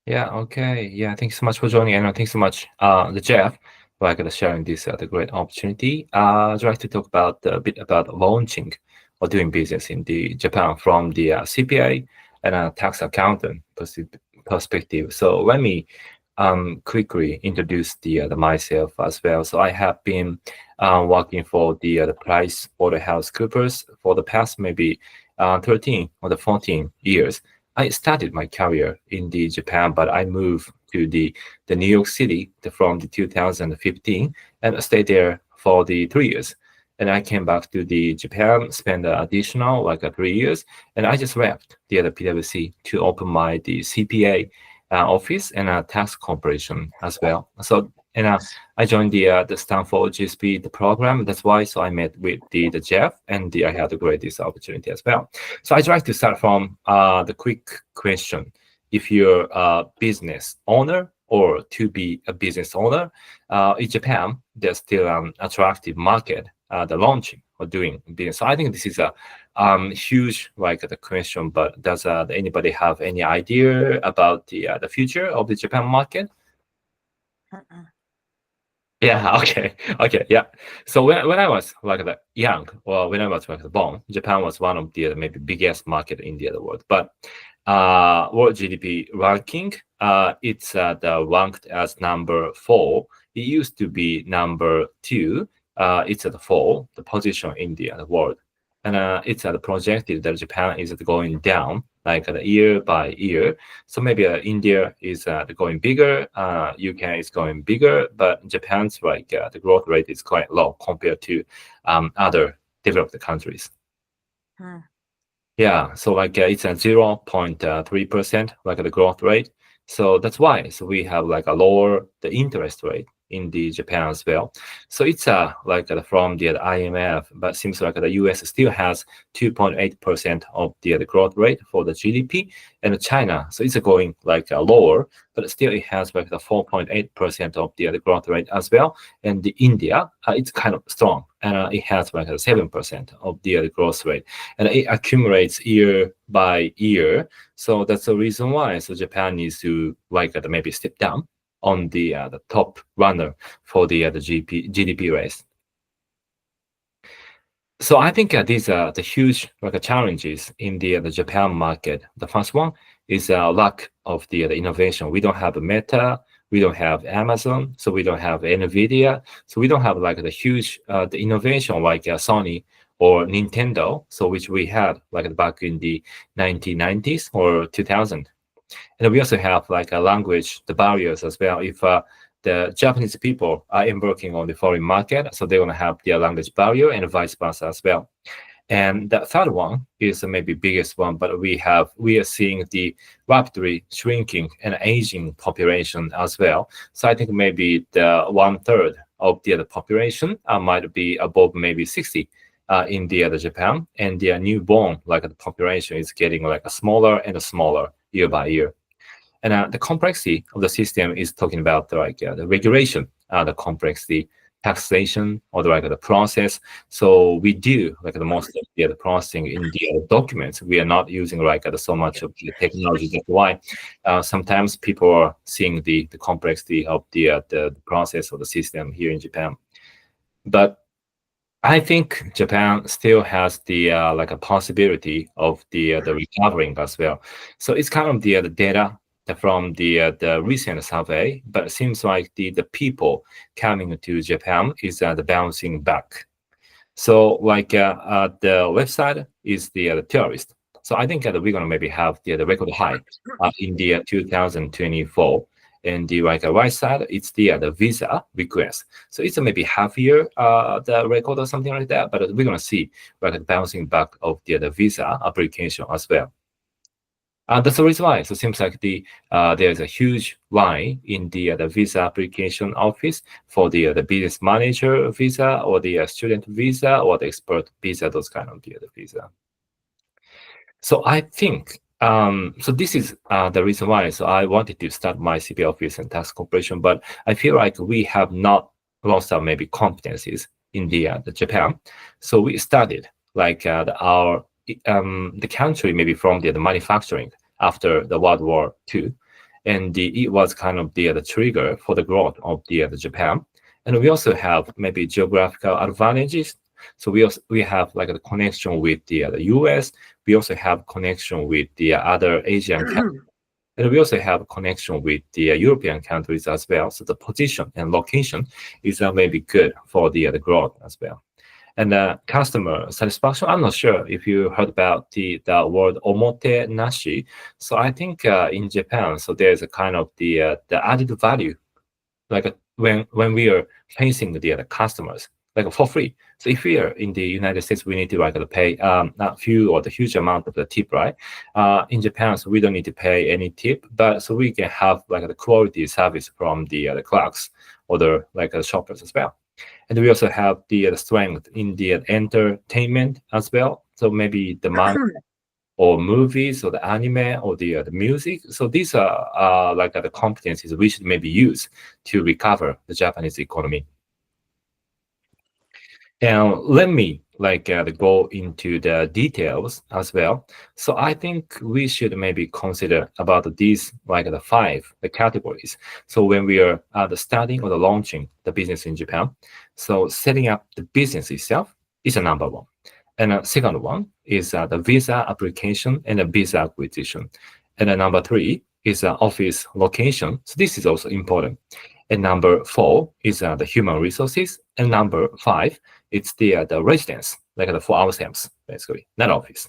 Yeah, okay. Yeah, thanks so much for joining, and thanks so much, the Jeff, for like sharing this the great opportunity. I'd like to talk about a bit about launching or doing business in the Japan from the CPA and tax accountant perspective. So let me quickly introduce the myself as well. So I have been working for the Price Waterhouse Coopers for the past maybe 13 or the 14 years. I started my career in the Japan, but I moved to the New York City from the 2015 and stayed there for the 3 years. And I came back to the Japan, spent additional like 3 years, and I just left the PwC to open my the CPA office and a tax corporation as well. So and I joined the Stanford GSP the program. That's why. So I met with the Jeff, and I had a great this opportunity as well. So I'd like to start from the quick question: if you're a business owner or to be a business owner in Japan, there's still an attractive market. The launching or doing business. So I think this is a huge like the question. But does anybody have any idea about the future of the Japan market? Mm-mm. Yeah, okay, okay, yeah. So when I was like the young, or when I was like born, Japan was one of the maybe biggest market in the world. But world GDP ranking, it's ranked as number 4. It used to be number 2. It's at four, the position in the world, and it's projected that Japan is going down like year by year. So maybe India is going bigger, UK is going bigger, but Japan's like the growth rate is quite low compared to other developed countries. Hmm. Yeah, so like it's a 0.3% like the growth rate. So that's why. So we have like a lower the interest rate in the Japan as well. So it's like from the IMF, but seems like the US still has 2.8% of the growth rate for the GDP, and China. So it's going like lower, but still it has like the 4.8% of the growth rate as well. And the India, it's kind of strong, and it has like a 7% of the growth rate, and it accumulates year by year. So that's the reason why. So Japan needs to like maybe step down on the top runner for the GDP race. So I think these are the huge like challenges in the Japan market. The first one is a lack of the innovation. We don't have a Meta, we don't have Amazon, so we don't have Nvidia, so we don't have like the huge the innovation like Sony or Nintendo, so which we had like back in the 1990s or 2000. And we also have like a language, the barriers as well. If the Japanese people are embarking on the foreign market, so they're going to have their language barrier and vice versa as well. And the third one is maybe biggest one, but we are seeing the rapidly shrinking and aging population as well. So I think maybe the 1/3 of the other population might be above maybe 60 in the other Japan, and the newborn like the population is getting like a smaller and smaller year by year. And the complexity of the system is talking about like the regulation, the complexity, taxation, or like the process. So we do like the most of the processing in the documents. We are not using like so much of the technology. That's why sometimes people are seeing the complexity of the process of the system here in Japan. But I think Japan still has the like a possibility of the recovering as well. So it's kind of the data from the recent survey, but it seems like the people coming to Japan is the bouncing back. So like the left side is the tourist. So I think we're gonna maybe have the record high in the 2024. And the like right side, it's the visa request. So it's maybe half year the record or something like that. But we're gonna see like a bouncing back of the visa application as well. That's the reason why. So it seems like there's a huge line in the visa application office for the business manager visa or the student visa or the expert visa, those kind of the visa. So I think so this is the reason why. So I wanted to start my CPA office and tax corporation, but I feel like we have not lost our maybe competencies in the Japan. So we started like the country maybe from the manufacturing after the World War II. and it was kind of the trigger for the growth of the Japan. And we also have maybe geographical advantages. So we have like a connection with the US. We also have connection with the other Asian countries. And we also have connection with the European countries as well. So the position and location is maybe good for the growth as well. And customer satisfaction, I'm not sure if you heard about the word omote nashi. So I think in Japan, so there's a kind of the added value, like when we are facing the other customers, like for free. So if we are in the United States, we need to like pay a few or the huge amount of the tip, right? In Japan, so we don't need to pay any tip, but so we can have like the quality service from the clerks or the like the shoppers as well. And we also have the strength in the entertainment as well. So maybe the manga or movies or the anime or the music. So these are like the competencies we should maybe use to recover the Japanese economy. And let me like go into the details as well. So I think we should maybe consider about these like the five the categories. So when we are starting or the launching the business in Japan, so setting up the business itself is a number one. And a second one is the visa application and the visa acquisition. And then number three is office location. So this is also important. And number four is the human resources. And number five, it's the residence, like for ourselves, basically, not office.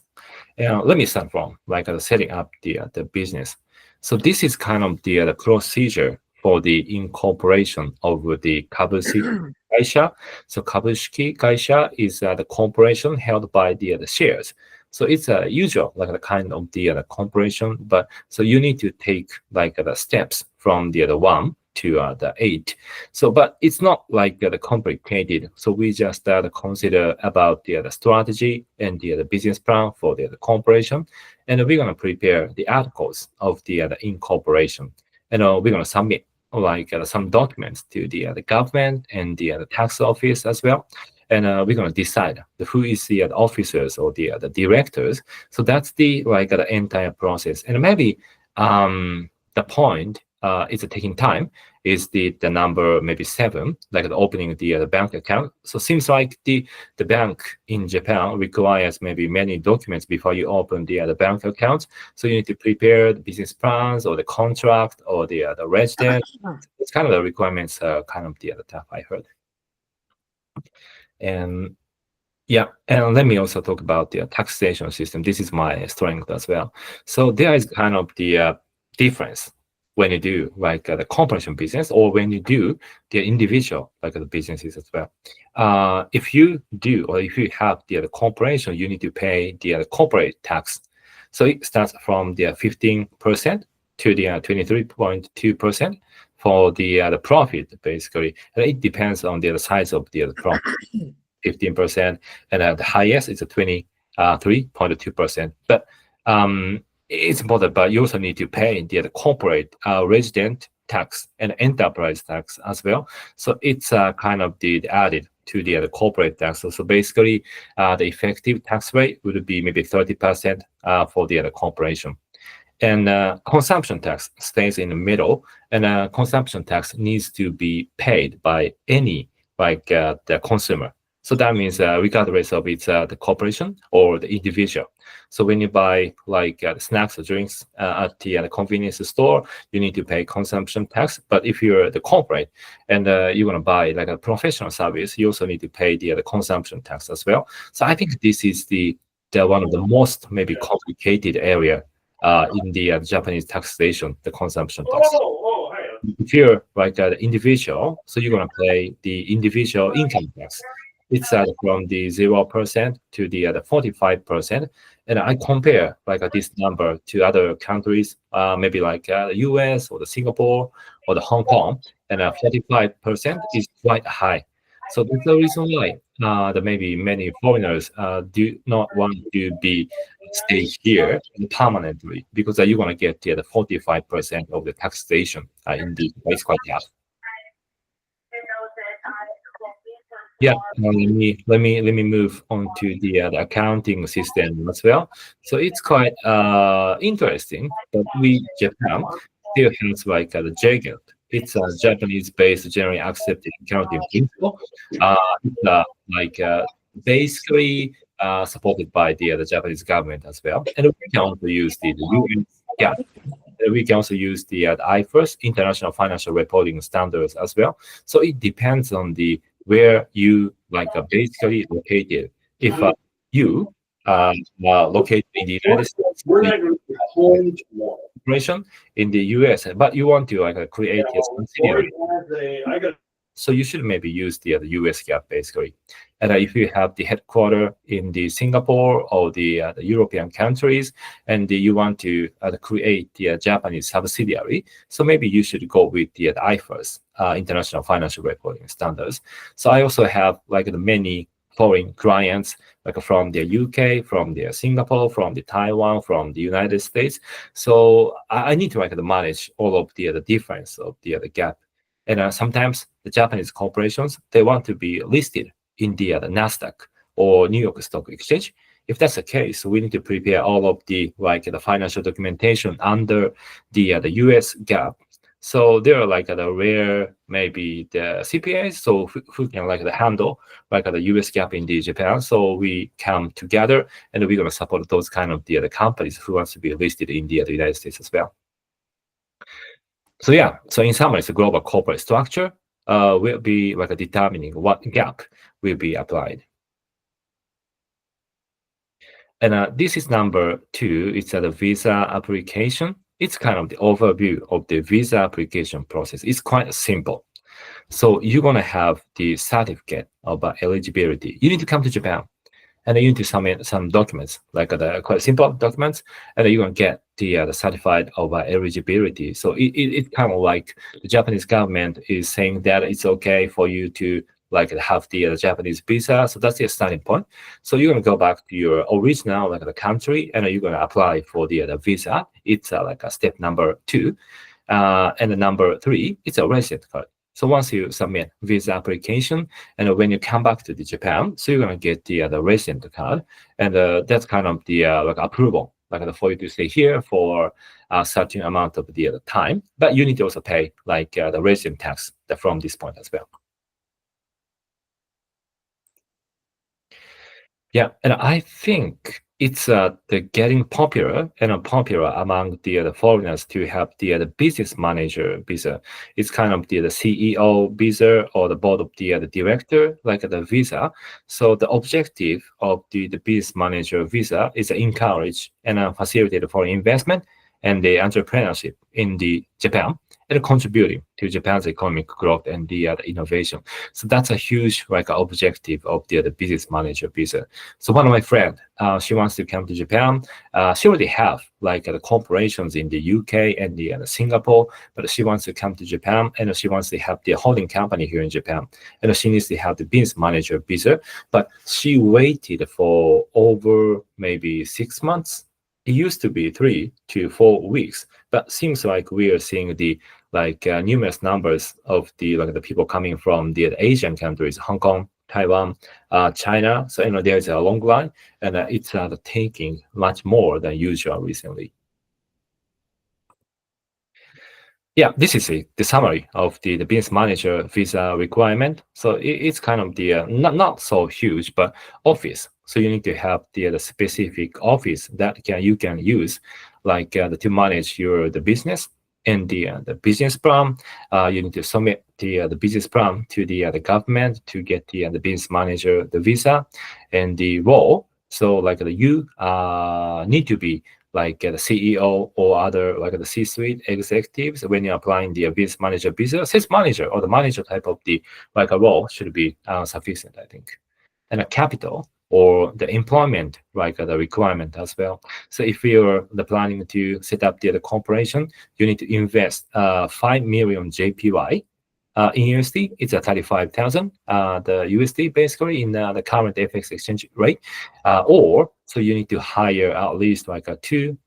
And let me start from like setting up the business. So this is kind of the procedure for the incorporation of the Kabushiki Kaisha. So Kabushiki Kaisha is the corporation held by the shares. So it's a usual like the kind of the corporation, but so you need to take like the steps from the one to the eight. So, but it's not like the complicated. So we just consider about the strategy and the business plan for the corporation, and we're gonna prepare the articles of the incorporation, and we're gonna submit like some documents to the government and the tax office as well. And we're gonna decide who is the officers or the directors. So that's the like the entire process. And maybe the point is taking time is the number maybe seven, like the opening the bank account. So seems like the bank in Japan requires maybe many documents before you open the bank account. So you need to prepare the business plans or the contract or the residence. It's kind of the requirements, kind of the tough I heard. And yeah, and let me also talk about the taxation system. This is my strength as well. So there is kind of the difference when you do like the corporation business or when you do the individual like the businesses as well. If you do or if you have the corporation, you need to pay the corporate tax. So it starts from the 15% to the 23.2% for the profit basically, and it depends on the size of the profit. 15%, and the highest is a 23.2%. But it's important, but you also need to pay the corporate resident tax and enterprise tax as well. So it's kind of the added to the corporate tax. So basically, the effective tax rate would be maybe 30% for the corporation. And consumption tax stays in the middle, and consumption tax needs to be paid by any like the consumer. So that means regardless of it's the corporation or the individual. So when you buy like snacks or drinks at the convenience store, you need to pay consumption tax. But if you're the corporate and you want to buy like a professional service, you also need to pay the consumption tax as well. So I think this is the one of the most maybe complicated area in the Japanese taxation, the consumption tax. If you're like an individual, so you're going to pay the individual income tax. It's from the 0% to the 45%. And I compare like this number to other countries, maybe like the US or the Singapore or the Hong Kong, and 45% is quite high. So that's the reason why that maybe many foreigners do not want to be stay here permanently, because you're going to get the 45% of the taxation in the it's quite tough. Yeah, let me move on to the accounting system as well. So it's quite interesting. But we Japan, still has like the JGAAP. It's a Japanese-based generally accepted accounting principle. It's like basically supported by the Japanese government as well. And we can also use the US GAAP. We can also use the IFRS, International Financial Reporting Standards as well. So it depends on the where you like basically located. If you are located in the United States, operation in the US, but you want to like create a subsidiary, so you should maybe use the US GAAP basically. And if you have the headquarter in the Singapore or the European countries, and you want to create the Japanese subsidiary, so maybe you should go with the IFRS, International Financial Reporting Standards. So I also have like the many foreign clients, like from the UK, from the Singapore, from the Taiwan, from the United States. So I need to like manage all of the difference of the gap. And sometimes the Japanese corporations, they want to be listed in the NASDAQ or New York Stock Exchange. If that's the case, we need to prepare all of the like the financial documentation under the US GAAP. So there are like the rare maybe the CPAs, so who can like the handle like the US GAAP in the Japan. So we come together and we're gonna support those kind of the companies who wants to be listed in the United States as well. So yeah, so in summary, the global corporate structure will be like determining what gap will be applied. And this is number 2. It's the visa application. It's kind of the overview of the visa application process. It's quite simple. So you're going to have the certificate of eligibility. You need to come to Japan and you need to submit some documents, like the quite simple documents, and you're going to get the certified of eligibility. So it's kind of like the Japanese government is saying that it's okay for you to like have the Japanese visa. So that's the starting point. So you're going to go back to your original like the country, and you're going to apply for the visa. It's like a step number 2. And the number 3, it's a resident card. So once you submit visa application, and when you come back to the Japan, so you're gonna get the resident card, and that's kind of the like approval, like for you to stay here for a certain amount of the time. But you need to also pay like the resident tax from this point as well. Yeah, and I think it's getting popular and popular among the foreigners to have the business manager visa. It's kind of the CEO visa or the board of the director, like the visa. So the objective of the business manager visa is to encourage and facilitate for investment and the entrepreneurship in the Japan, and contributing to Japan's economic growth and the innovation. So that's a huge like objective of the business manager visa. So one of my friends, she wants to come to Japan. She already have like the corporations in the UK and the Singapore, but she wants to come to Japan, and she wants to have the holding company here in Japan, and she needs to have the business manager visa. But she waited for over maybe 6 months. It used to be 3 to 4 weeks, but seems like we are seeing the like numerous numbers of the like the people coming from the Asian countries, Hong Kong, Taiwan, China. So there's a long line, and it's taking much more than usual recently. Yeah, this is the summary of the business manager visa requirement. So it's kind of the not so huge, but office. So you need to have the specific office that you can use, like to manage the business and the business plan. You need to submit the business plan to the government to get the business manager the visa and the role. So like you need to be like the CEO or other like the C-suite executives when you're applying the business manager visa. Sales manager or the manager type of the like a role should be sufficient, I think. And a capital or the employment like the requirement as well. So if you're planning to set up the corporation, you need to invest 5 million JPY. In USD, it's a 35,000 the USD basically in the current FX exchange rate, or so you need to hire at least like 2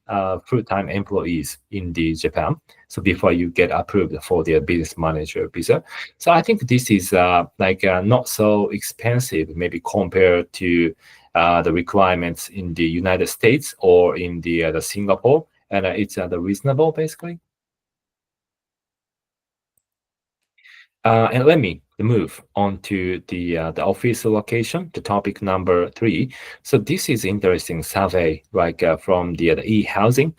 full-time employees in the Japan. So before you get approved for the business manager visa, so I think this is like not so expensive, maybe compared to the requirements in the United States or in the Singapore, and it's reasonable basically. And let me move on to the office location, the topic number 3. So this is interesting survey, like from the e-housing,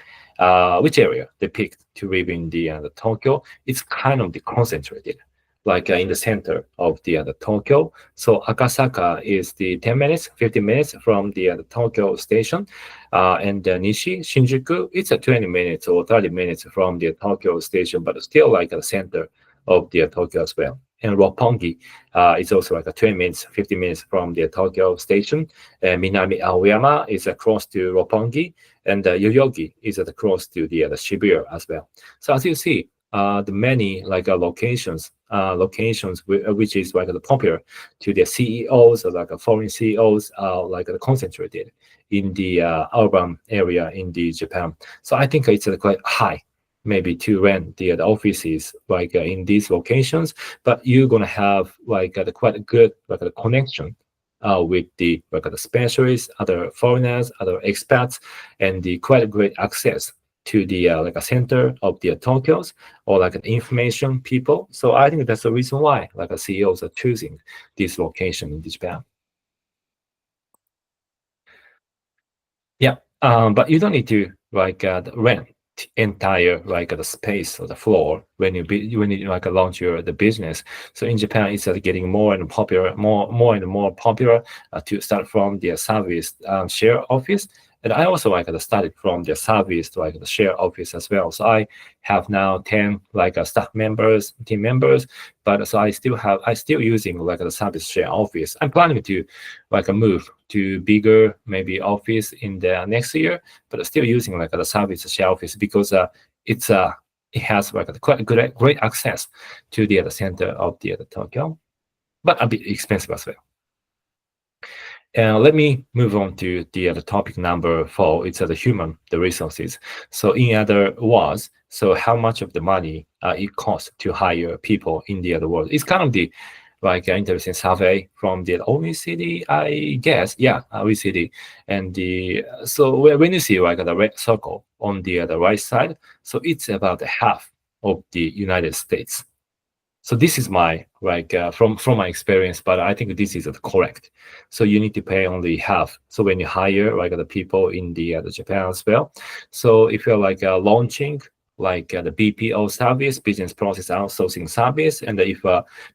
which area they picked to live in the Tokyo. It's kind of the concentrated, like in the center of the Tokyo. So Akasaka is the 10 minutes, 15 minutes from the Tokyo station, and Nishi, Shinjuku, it's a 20 minutes or 30 minutes from the Tokyo station, but still like the center of the Tokyo as well. And Roppongi is also like a 20 minutes, 15 minutes from the Tokyo station. Minami Aoyama is close to Roppongi, and Yoyogi is close to the Shibuya as well. So as you see, the many like locations which is like the popular to the CEOs or like foreign CEOs are like concentrated in the urban area in the Japan. So I think it's quite high maybe to rent the offices like in these locations, but you're gonna have like quite a good like a connection with the like the specialists, other foreigners, other expats, and the quite great access to the like a center of the Tokyo's or like an information people. So I think that's the reason why like CEOs are choosing this location in Japan. Yeah, but you don't need to like rent entire like the space or the floor when you like launch the business. So in Japan, it's getting more and popular, more and more popular to start from the service share office. And I also like started from the service to like the share office as well. So I have now 10 like staff members, team members, but so I still using like the service share office. I'm planning to like move to bigger maybe office in the next year, but still using like the service share office because it's it has like a quite great access to the center of the Tokyo, but a bit expensive as well. Let me move on to the other topic number 4. It's the human, the resources. So in other words, so how much of the money it costs to hire people in the other world? It's kind of the like interesting survey from the OECD, I guess. Yeah, OECD. And the so when you see like the red circle on the right side, so it's about half of the United States. So this is my like from my experience, but I think this is correct. So you need to pay only half. So when you hire like the people in the Japan as well. So if you're like launching like the BPO service, business process outsourcing service, and if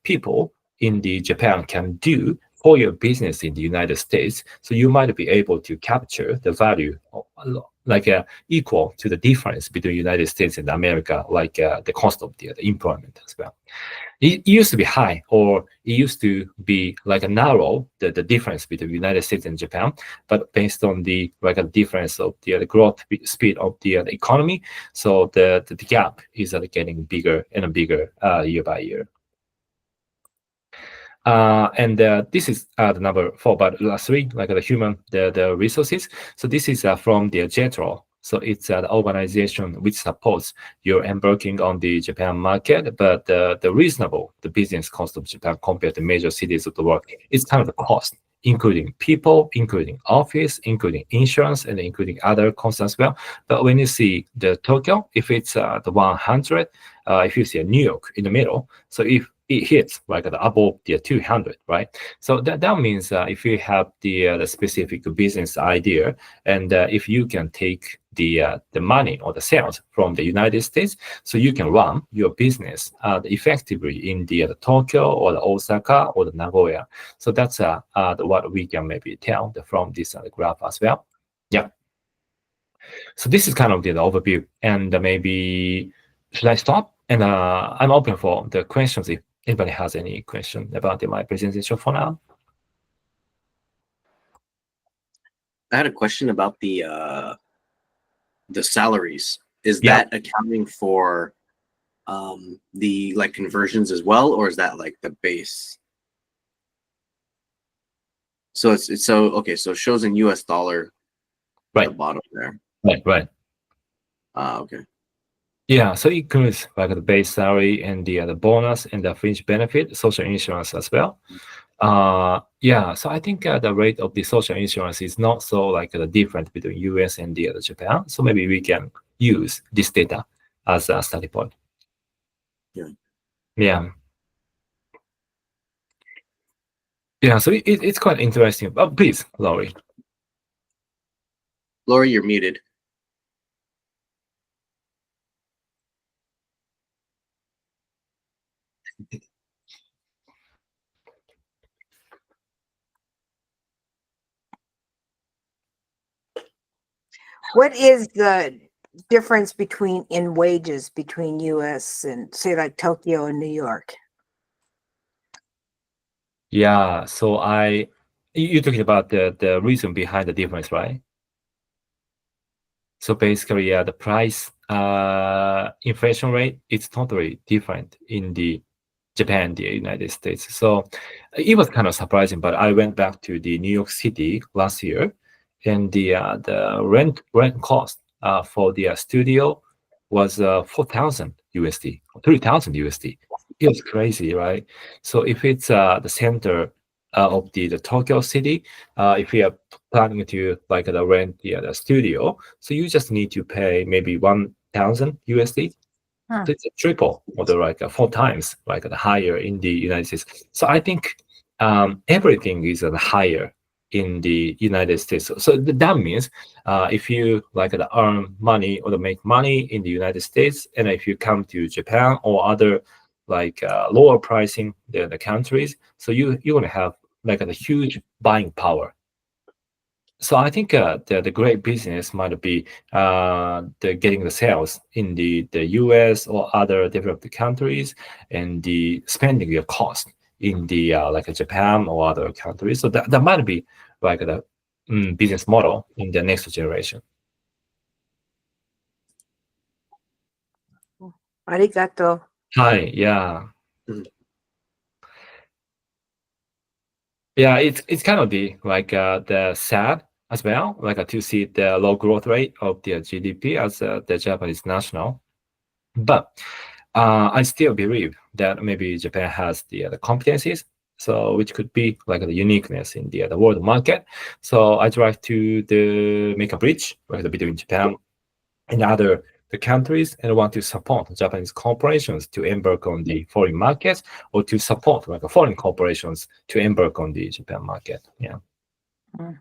people in the Japan can do for your business in the United States, so you might be able to capture the value like equal to the difference between United States and America, like the cost of the employment as well. It used to be high, or it used to be like a narrow the difference between United States and Japan. But based on the like a difference of the growth speed of the economy, so the gap is getting bigger and bigger year by year. And this is the number 4, but last 3, like the human, the resources. So this is from the JETRO. So it's the organization which supports your embarking on the Japan market, but the reasonable, the business cost of Japan compared to major cities of the world is kind of the cost, including people, including office, including insurance, and including other costs as well. But when you see the Tokyo, if it's the 100, if you see a New York in the middle, so if it hits like above the 200, right? So that means if you have the specific business idea, and if you can take the money or the sales from the United States, so you can run your business effectively in the Tokyo or the Osaka or the Nagoya. So that's what we can maybe tell from this graph as well. Yeah. So this is kind of the overview, and maybe should I stop? And I'm open for the questions if anybody has any question about my presentation for now. I had a question about the salaries. Is Yeah. that accounting for the like conversions as well, or is that like the base? So it's so okay. So it shows in US dollar at the Right. bottom there. Right. Okay. Yeah, so it includes like the base salary and the bonus and the fringe benefit, social insurance as well. Yeah, so I think the rate of the social insurance is not so like different between US and the other Japan. So maybe we can use this data as a study point. Yeah. Yeah. Yeah, so it's quite interesting. Please, Laurie. Lori, you're muted. What is the difference in wages between US and say like Tokyo and New York? Yeah, so you're talking about the reason behind the difference, right? So basically, yeah, the price inflation rate is totally different in the Japan, the United States. So it was kind of surprising, but I went back to the New York City last year, and the rent cost for the studio was 4,000 USD, 3,000 USD. It was crazy, right? So if it's the center of the Tokyo city, if we are planning to like the rent the studio, so you just need to pay maybe 1,000 USD. Huh. So it's a triple or the like 4 times like the higher in the United States. So I think everything is higher in the United States. So that means if you like earn money or to make money in the United States, and if you come to Japan or other like lower pricing the countries, so you're gonna have like a huge buying power. So I think the great business might be the getting the sales in the US or other developed countries, and the spending your cost in the like Japan or other countries. So that might be like the business model in the next generation. Arigato. Hi, yeah. Mhm. Yeah, it's kind of the sad as well, like to see the low growth rate of the GDP as the Japanese national. But I still believe that maybe Japan has the competencies, so which could be like the uniqueness in the world market. So I try to make a bridge like between Japan and other the countries, and want to support Japanese corporations to embark on the foreign markets, or to support like foreign corporations to embark on the Japan market. Yeah. Mm.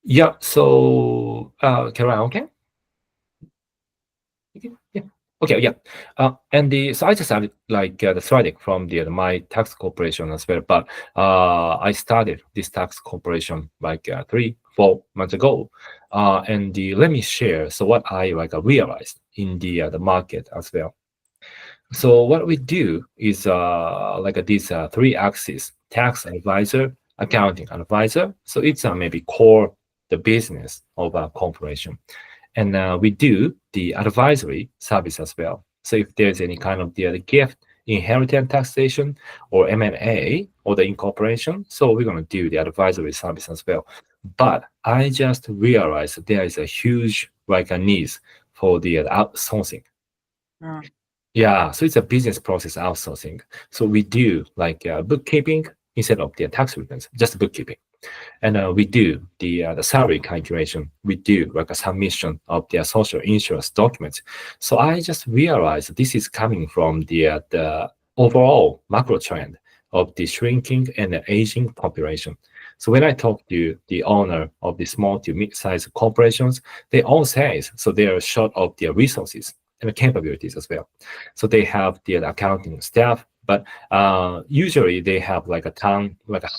Yeah. So, Caroline, okay? Yeah. Okay. Yeah. And so I just started like the starting from my tax corporation as well. But I started this tax corporation like 3, 4 months ago. And let me share. So what I like realized in the market as well. So what we do is like these three axes: tax advisor, accounting advisor. So it's maybe core the business of a corporation. And we do the advisory service as well. So if there's any kind of the gift, inheritance taxation, or M&A, or the incorporation, so we're going to do the advisory service as well. But I just realized that there is a huge like a need for the outsourcing. Mm. Yeah, so it's a business process outsourcing. So we do like bookkeeping instead of the tax returns, just bookkeeping. And we do the salary calculation. We do like a submission of their social insurance documents. So I just realized this is coming from the overall macro trend of the shrinking and the aging population. So when I talk to the owner of the small to mid-sized corporations, they all say so they are short of their resources and the capabilities as well. So they have the accounting staff, but usually they have like a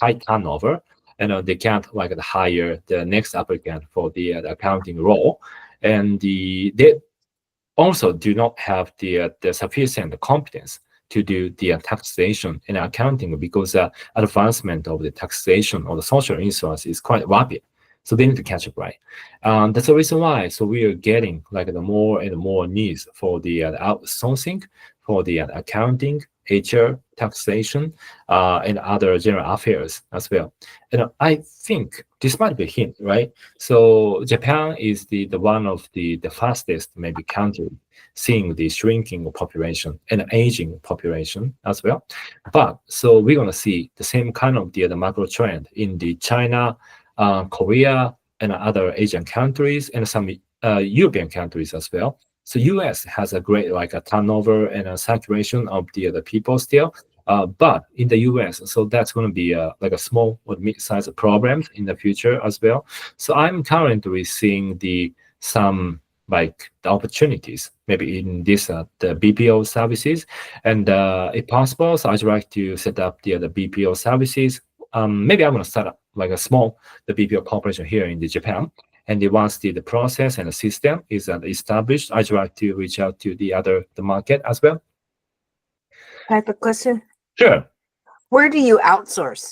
high turnover, and they can't like hire the next applicant for the accounting role, and they also do not have the sufficient competence to do the taxation and accounting, because advancement of the taxation or the social insurance is quite rapid. So they need to catch up, right? That's the reason why. So we are getting like the more and more needs for the outsourcing for the accounting, HR, taxation, and other general affairs as well. And I think this might be a hint, right? So Japan is the one of the fastest maybe country seeing the shrinking population and aging population as well. But so we're gonna see the same kind of the macro trend in the China, Korea, and other Asian countries and some European countries as well. So U.S. has a great like a turnover and a saturation of the people still. But in the U.S., so that's going to be like a small or mid-sized problems in the future as well. So I'm currently seeing some like the opportunities maybe in this the BPO services, and if possible, so I'd like to set up the BPO services. Maybe I'm going to start up like a small the BPO corporation here in the Japan. And once the process and the system is established, I'd like to reach out to the market as well. Type of question. Sure. Where do you outsource?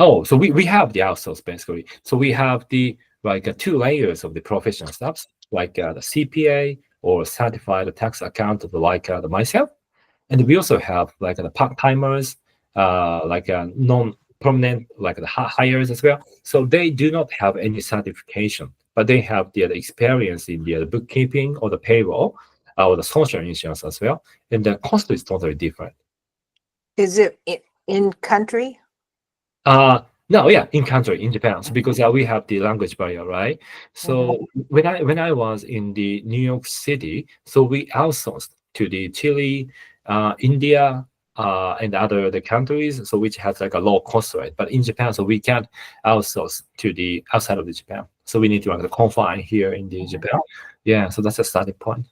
Oh, so we have the outsource basically. So we have the like 2 layers of the professional stuff, like the CPA or certified tax accountant, like myself. And we also have like the part timers, like non-prominent, like the hires as well. So they do not have any certification, but they have the experience in the bookkeeping or the payroll or the social insurance as well. And the cost is totally different. Is it in country? No, yeah, in country, in Japan. So because we have the language barrier, right? So when I was in the New York City, so we outsourced to the Chile, India, and other the countries, so which has like a low cost rate. But in Japan, so we can't outsource to the outside of the Japan. So we need to like confine here in the Japan. Yeah, so that's a starting point.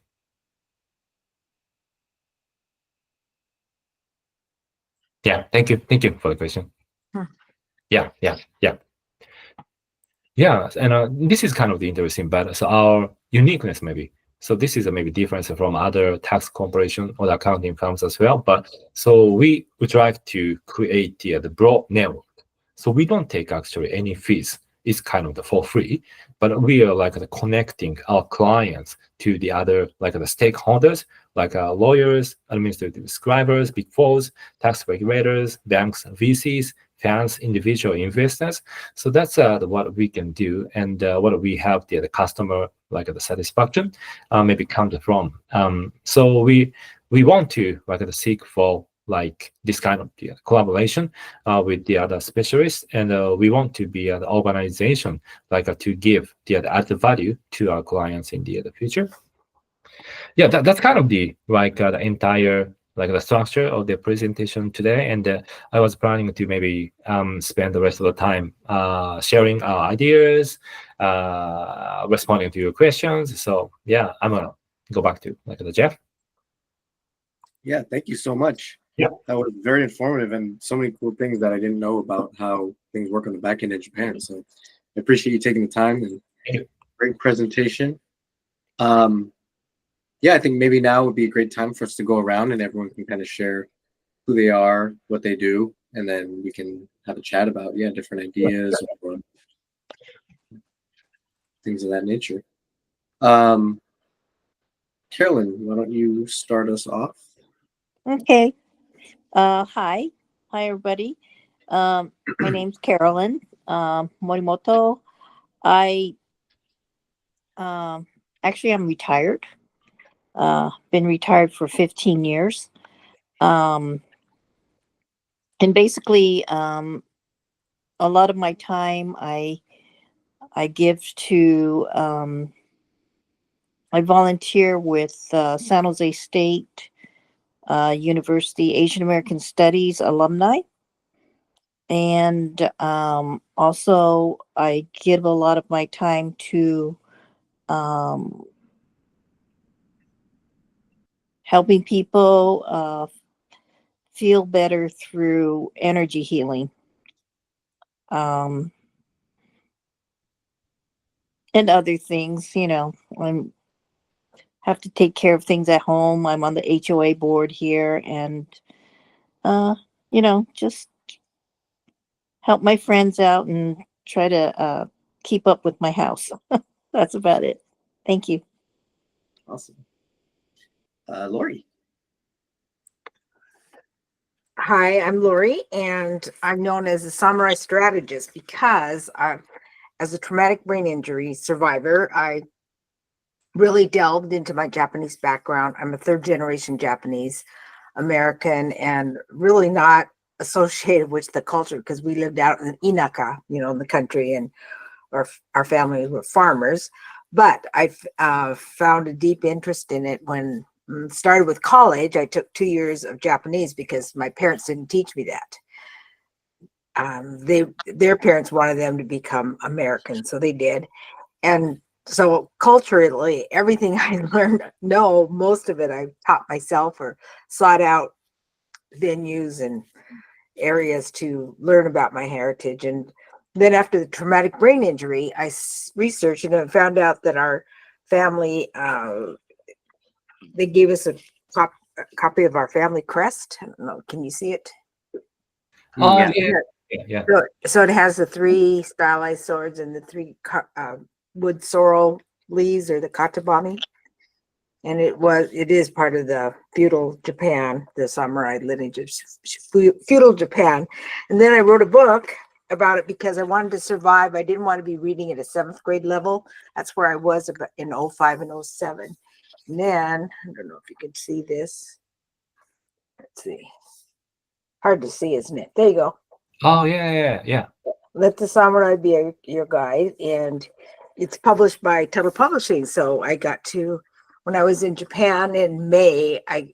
Yeah, thank you for the question. Yeah. Yeah, and this is kind of the interesting, but so our uniqueness maybe. So this is a maybe difference from other tax corporation or accounting firms as well. But so we would like to create the broad network. So we don't take actually any fees. It's kind of the for free, but we are like the connecting our clients to the other like the stakeholders, like lawyers, administrative scribers, big fours, tax regulators, banks, VCs, fans, individual investors. So that's what we can do, and what we have the customer like the satisfaction maybe comes from. So we want to like seek for like this kind of collaboration with the other specialists, and we want to be an organization like to give the added value to our clients in the future. Yeah, that's kind of the like the entire like the structure of the presentation today, and I was planning to maybe spend the rest of the time sharing our ideas, responding to your questions. So yeah, I'm gonna go back to like the Jeff. Yeah, thank you so much. Yeah. That was very informative and so many cool things that I didn't know about how things work on the back end in Japan. So I appreciate you taking the time, and Thank you. great presentation. Yeah, I think maybe now would be a great time for us to go around and everyone can kind of share who they are, what they do, and then we can have a chat about different ideas or things of that nature. Carolyn, why don't you start us off? Okay. Hi, everybody. My name's Carolyn Morimoto. I actually I'm retired. Been retired for 15 years. And basically, a lot of my time I give to I volunteer with San Jose State University Asian American Studies alumni. And also, I give a lot of my time to helping people feel better through energy healing. And other things, I have to take care of things at home. I'm on the HOA board here, and just help my friends out and try to keep up with my house. That's about it. Thank you. Awesome. Lori. Hi, I'm Lori, and I'm known as a samurai strategist because as a traumatic brain injury survivor, I really delved into my Japanese background. I'm a third generation Japanese American and really not associated with the culture because we lived out in Inaka, in the country, and our family were farmers, but I found a deep interest in it when started with college. I took 2 years of Japanese because my parents didn't teach me that. Their parents wanted them to become American, so they did. And so culturally, everything I learned, most of it I taught myself or sought out venues and areas to learn about my heritage. And then after the traumatic brain injury, I researched and found out that our family, they gave us a copy of our family crest. I don't know, can you see it? Oh, Yeah. yeah. So it has the 3 stylized swords and the 3 wood sorrel leaves, or the katabami. And it is part of the feudal Japan, the samurai lineage of feudal Japan. And then I wrote a book about it because I wanted to survive. I didn't want to be reading at a 7th grade level. That's where I was in 05 and 07. And then, I don't know if you can see this. Let's see. Hard to see, isn't it? There you go. Oh, yeah. Let the Samurai Be Your Guide. And it's published by Tuttle Publishing. So I got to, when I was in Japan in May, I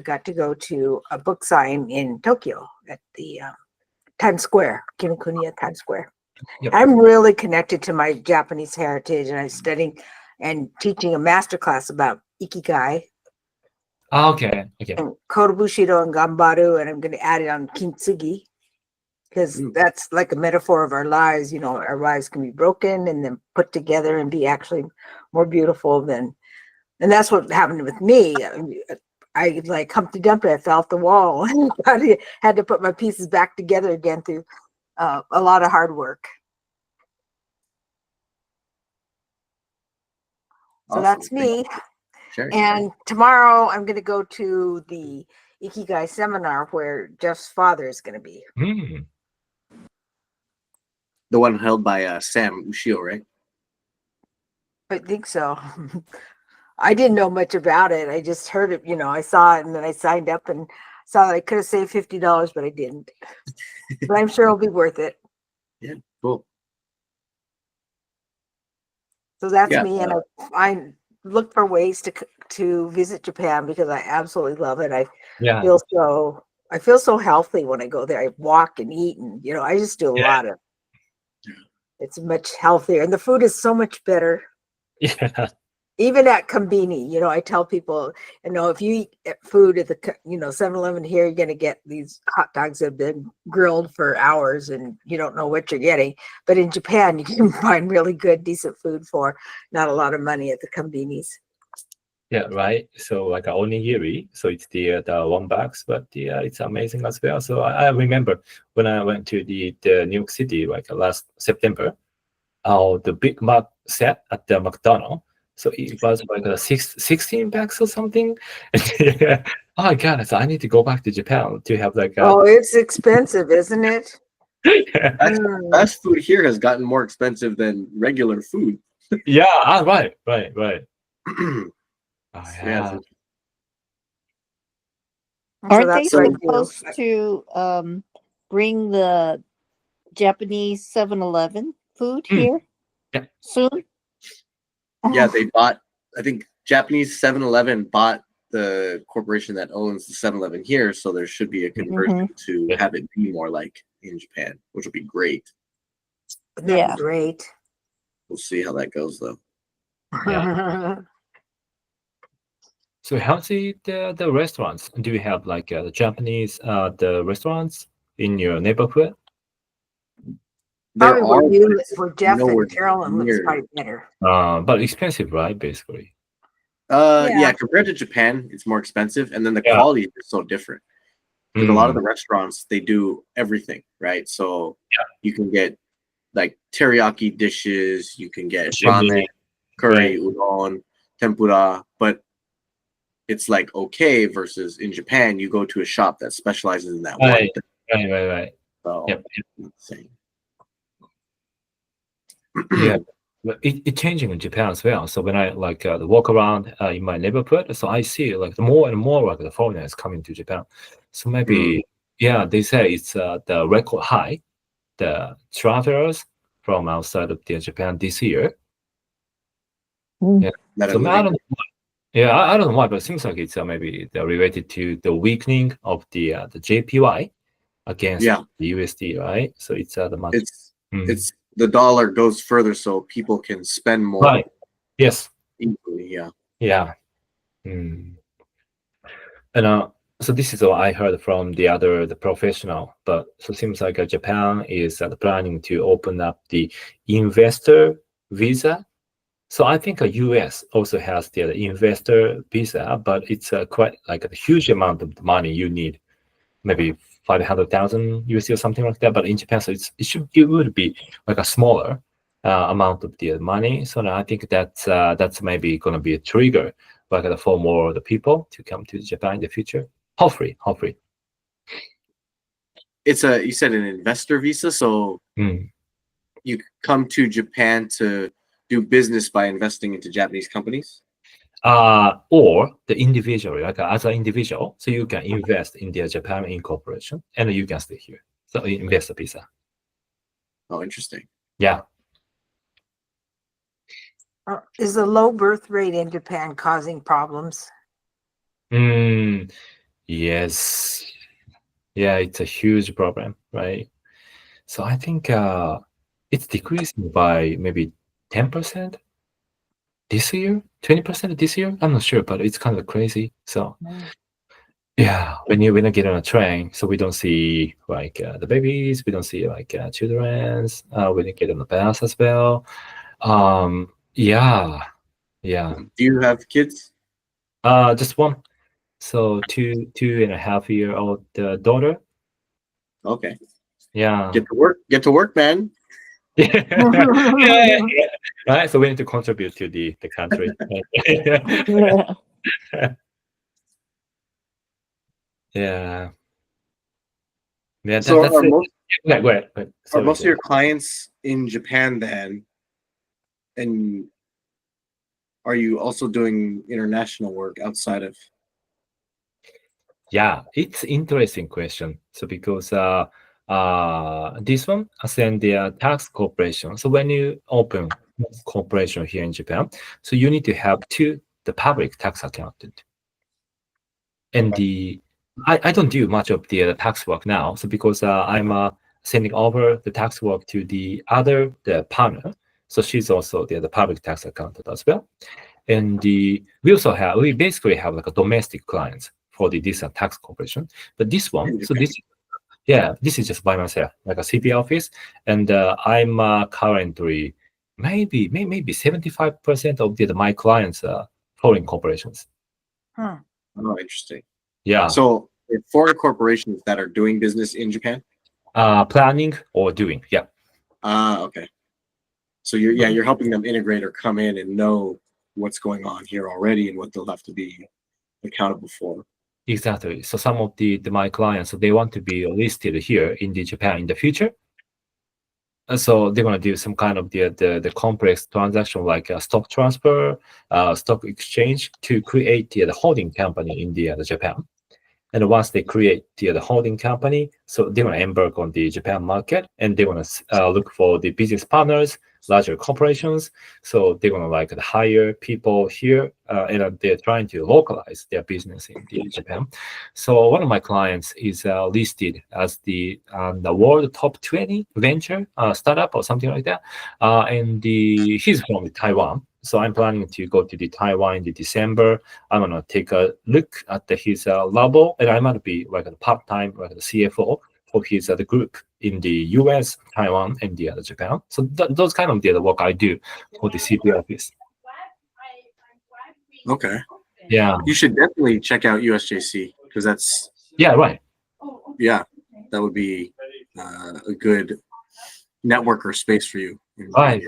got to go to a book sign in Tokyo at the Times Square, Kinokuniya Times Square. Yep. I'm really connected to my Japanese heritage, and I'm studying and teaching a master class about Ikigai Okay. and Kodobushido and Gambaru, and I'm going to add it on Kintsugi, because that's like a metaphor of our lives. Our lives can be broken and then put together and be actually more beautiful than, and that's what happened with me. I like Humpty Dumpty, I fell off the wall and I had to put my pieces back together again through a lot of hard work. So Awesome. that's me. Sure. And tomorrow I'm going to go to the Ikigai seminar where Jeff's father is going to be. The one held by Sam Ushio, right? I think so. I didn't know much about it. I just heard it, I saw it and then I signed up and saw that I could have saved $50, but I didn't. But I'm sure it'll be worth it. Yeah, cool. So that's Yeah, me. And I look for ways to visit Japan because I absolutely love it. I feel so healthy when I go there. I walk and eat and, I just do a lot of, it's much healthier and the food is so much better. Yeah. Even at Kombini, I tell people, if you eat food at the, 7-Eleven here, you're going to get these hot dogs that have been grilled for hours and you don't know what you're getting. But in Japan, you can find really good, decent food for not a lot of money at the Kombinis. Yeah, right. So like onigiri, so it's the $1, but it's amazing as well. So I remember when I went to the New York City like last September, the Big Mac set at the McDonald's. So it was like $16 or something. Yeah. Oh my God! So I need to go back to Japan to have like. Oh, it's expensive, isn't it? Fast food here has gotten more expensive than regular food. Yeah. Right. Oh, Yeah. Aren't they that's what I do. supposed to bring the Japanese 7-Eleven food here Yeah. soon? Yeah, they bought, I think Japanese 7-Eleven bought the corporation that owns the 7-Eleven here, so there should be a conversion to have it be more like in Japan, which would be great. That'd be great. We'll see how that goes, though. Yeah. So how's the restaurants? Do you have like the Japanese the restaurants in your neighborhood? There Probably are, but it's where Jeff nowhere and Carolyn lives near. probably better. But expensive, right? Basically. Yeah, compared to Japan, it's more expensive, and then the quality is so different. Because a lot of the restaurants, they do everything, right? So you can get like teriyaki dishes, you can get ramen, curry, udon, tempura, but it's like okay versus in Japan, you go to a shop that specializes in that one thing. Right. So Yep. Yeah. But it's changing in Japan as well. So when I like walk around in my neighborhood, so I see like more and more like the foreigners coming to Japan. So maybe they say it's the record high, the travelers from outside of Japan this year. Mm. Yeah. That are So I living don't know. Yeah, I don't know why, but it seems like it's maybe related to the weakening of the JPY against Yeah. the USD, right? So it's the much. It's the dollar goes further, so people can spend more. Right. Yes. Equally, yeah. Yeah. Mm. And so this is what I heard from the professional, but so it seems like Japan is planning to open up the investor visa. So I think US also has the investor visa, but it's quite like a huge amount of money you need, maybe 500,000 USD or something like that. But in Japan, so it would be like a smaller amount of the money. So I think that's maybe going to be a trigger like for more of the people to come to Japan in the future. Hopefully. It's you said an investor visa, so you come to Japan to do business by investing into Japanese companies? Or the individual, like as an individual, so you can invest in the Japan incorporation and you can stay here. So investor visa. Oh, interesting. Yeah. Is the low birth rate in Japan causing problems? Yes. Yeah, it's a huge problem, right? So I think it's decreasing by maybe 10% this year, 20% this year. I'm not sure, but it's kind of crazy. So yeah, when you get on a train, so we don't see like the babies, we don't see like children's. When you get on the bus as well. Yeah. Do you have kids? Just one. So 2.5-year-old daughter. Okay. Yeah. Get to work, man. Yeah. Right. So we need to contribute to the country. Yeah. So That's are it. most Yeah, go ahead. are most of your clients in Japan then? And are you also doing international work outside of? Yeah, it's interesting question. So because this one, and the tax corporation. So when you open corporation here in Japan, so you need to have the public tax accountant. And I don't do much of the tax work now. So because I'm sending over the tax work to the partner. So she's also the public tax accountant as well. And we basically have like a domestic clients for this tax corporation. But this one, so this is just by myself, like a CPA office. And I'm currently maybe 75% of my clients are foreign corporations. Oh, interesting. Yeah. So foreign corporations that are doing business in Japan? Planning or doing, yeah. Okay. So you're helping them integrate or come in and know what's going on here already and what they'll have to be accountable for. Exactly. So some of my clients, they want to be listed here in Japan in the future. So they're going to do some kind of the complex transaction like a stock transfer, stock exchange to create the holding company in the Japan. And once they create the holding company, so they're going to embark on the Japan market and they're going to look for the business partners, larger corporations. So they're going to like hire people here and they're trying to localize their business in Japan. So one of my clients is listed as the world top 20 venture startup or something like that. And he's from Taiwan. So I'm planning to go to Taiwan in December. I'm gonna take a look at his labo, and I'm gonna be like a part-time, like the CFO for his the group in the US, Taiwan, and the Japan. So those kind of the work I do for the CPA office. Okay. Yeah. You should definitely check out USJC because that's right. Yeah, that would be a good network or space for you. Right.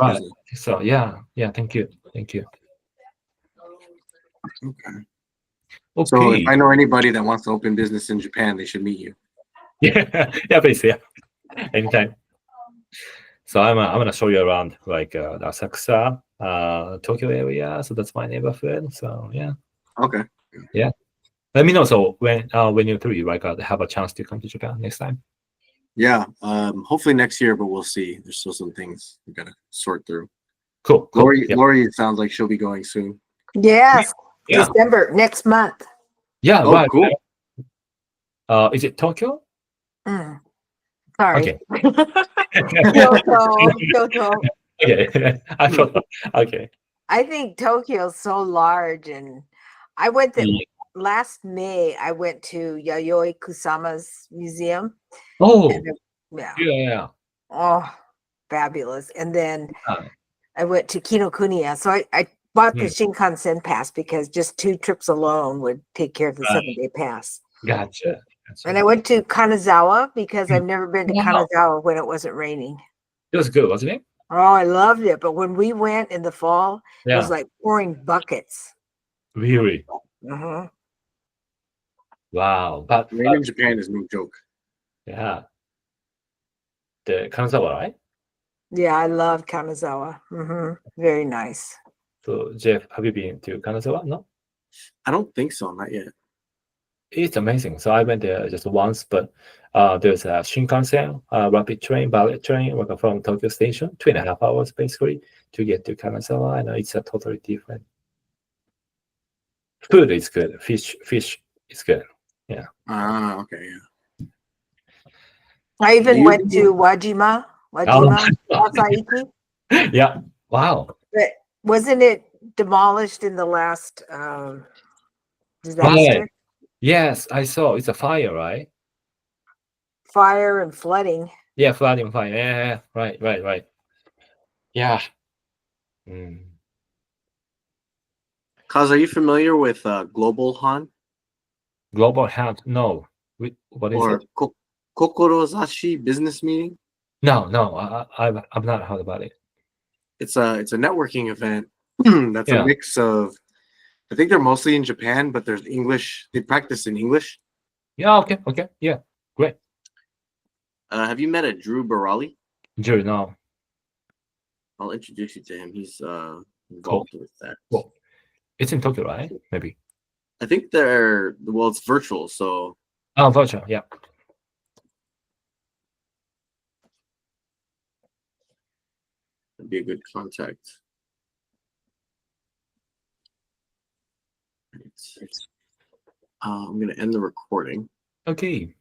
So yeah. Thank you. Okay. Okay. So if I know anybody that wants to open business in Japan, they should meet you. Yeah, please. Yeah, anytime. So I'm gonna show you around like the Asakusa, Tokyo area. So that's my neighborhood. So yeah. Okay. Yeah. Let me know. So when you three like have a chance to come to Japan next time. Yeah. Hopefully next year, but we'll see. There's still some things we gotta sort through. Cool. Lori, Yeah. Lori, it sounds like she'll be going soon. Yes, Yeah. December next month. Yeah. Oh, Right. cool. Is it Tokyo? Mm, sorry. Okay. Kyoto. Okay. I forgot. Okay. I think Tokyo's so large, and I went Yeah. last May. I went to Yayoi Kusama's museum. Oh, And yeah, yeah. oh, fabulous! And then Yeah. I went to Kinokuniya. So I bought the Hmm. Shinkansen pass because just 2 trips alone would take care of the Right. 7-day pass. Gotcha. And I went to Kanazawa because Hmm. I've never been to Wow. Kanazawa when it wasn't raining. It was good, wasn't it? Oh, I loved it. But when we went in the fall, it was Yeah. like pouring buckets. Really. Mhm. Wow. Rain in Japan is no joke. Yeah. The Kanazawa, right? Yeah, I love Kanazawa. Very nice. So, Jeff, have you been to Kanazawa? No? I don't think so, not yet. It's amazing. So I went there just once, but there's a Shinkansen, rapid train, bullet train, like from Tokyo Station, 2.5 hours basically to get to Kanazawa, and it's a totally different. Food is good. Fish is good. Yeah. Ah, okay, yeah. I even Do you- went to Wajima, Asaiki. Yeah. Wow. But wasn't it demolished in the last Right. disaster? Yes, I saw. It's a fire, right? Fire and flooding. Yeah, flooding fire. Yeah. Right. Yeah. Mm. Kaz, are you familiar with Global Han Global Health. No. What is or it? Kokorozashi Business Meeting? No. I've not heard about it. It's a networking event that's Yeah. a mix of. I think they're mostly in Japan, but there's English. They practice in English. Yeah. Okay. Yeah. Great. Have you met a Drew Barali? Jerry, no. I'll introduce you to him. He's Cool. involved with that. Cool. It's in Tokyo, right? Maybe. I think it's virtual, so Oh, virtual. Yeah. it'd be a good contact. I'm gonna end the recording. Okay.